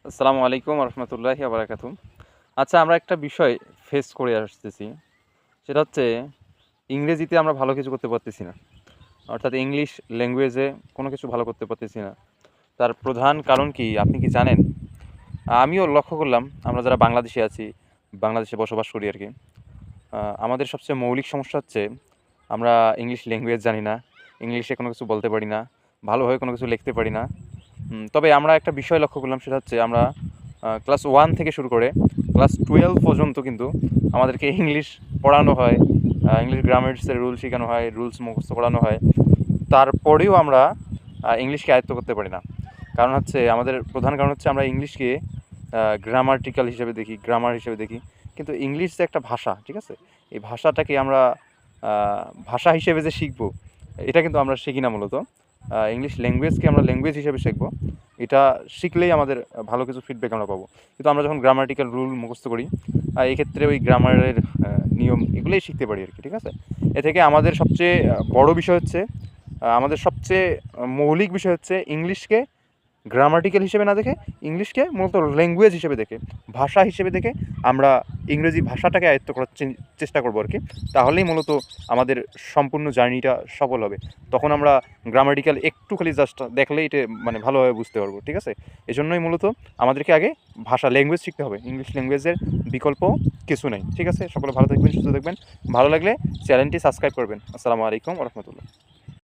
আসসালামু আলাইকুম রহমতুল্লাহি বারাকাতু। আচ্ছা, আমরা একটা বিষয় ফেস করে আসতেছি, সেটা হচ্ছে ইংরেজিতে আমরা ভালো কিছু করতে পারতেছি না, অর্থাৎ ইংলিশ ল্যাঙ্গুয়েজে কোনো কিছু ভালো করতে পারতেছি না। তার প্রধান কারণ কি আপনি কি জানেন? আমিও লক্ষ্য করলাম, আমরা যারা বাংলাদেশে আছি, বাংলাদেশে বসবাস করি আর কি, আমাদের সবচেয়ে মৌলিক সমস্যা হচ্ছে আমরা ইংলিশ ল্যাঙ্গুয়েজ জানি না, ইংলিশে কোনো কিছু বলতে পারি না, ভালোভাবে কোনো কিছু লিখতে পারি না। তবে আমরা একটা বিষয় লক্ষ্য করলাম, সেটা হচ্ছে আমরা ক্লাস 1 থেকে শুরু করে ক্লাস 12 পর্যন্ত কিন্তু আমাদেরকে ইংলিশ পড়ানো হয়, ইংলিশ গ্রামার্সের রুল শেখানো হয়, রুলস মুখস্থ করানো হয়। তারপরেও আমরা ইংলিশকে আয়ত্ত করতে পারি না। কারণ হচ্ছে, আমাদের প্রধান কারণ হচ্ছে আমরা ইংলিশকে গ্রামাটিক্যাল হিসেবে দেখি, গ্রামার হিসেবে দেখি। কিন্তু ইংলিশ যে একটা ভাষা, ঠিক আছে, এই ভাষাটাকে আমরা ভাষা হিসেবে যে শিখবো, এটা কিন্তু আমরা শিখি না মূলত। ইংলিশ ল্যাঙ্গুয়েজকে আমরা ল্যাঙ্গুয়েজ হিসেবে শিখবো, এটা শিখলেই আমাদের ভালো কিছু ফিডব্যাক আমরা পাবো। কিন্তু আমরা যখন গ্রামাটিক্যাল রুল মুখস্থ করি, এক্ষেত্রে ওই গ্রামারের নিয়ম এগুলোই শিখতে পারি আর কি, ঠিক আছে। এ থেকে আমাদের সবচেয়ে বড় বিষয় হচ্ছে, আমাদের সবচেয়ে মৌলিক বিষয় হচ্ছে ইংলিশকে গ্রামাটিক্যাল হিসেবে না দেখে, ইংলিশকে মূলত ল্যাঙ্গুয়েজ হিসেবে দেখে, ভাষা হিসেবে দেখে আমরা ইংরেজি ভাষাটাকে আয়ত্ত করার চেষ্টা করবো আর কি। তাহলেই মূলত আমাদের সম্পূর্ণ জার্নিটা সফল হবে। তখন আমরা গ্রামাটিক্যাল একটু খালি জাস্ট দেখলেই এটা মানে ভালোভাবে বুঝতে পারবো, ঠিক আছে। এজন্যই মূলত আমাদেরকে আগে ভাষা ল্যাঙ্গুয়েজ শিখতে হবে, ইংলিশ ল্যাঙ্গুয়েজের বিকল্প কিছু নেই, ঠিক আছে। সকলে ভালো থাকবেন, সুস্থ থাকবেন। ভালো লাগলে চ্যানেলটি সাবস্ক্রাইব করবেন। আসসালামু আলাইকুম রহমতুল্লাহ।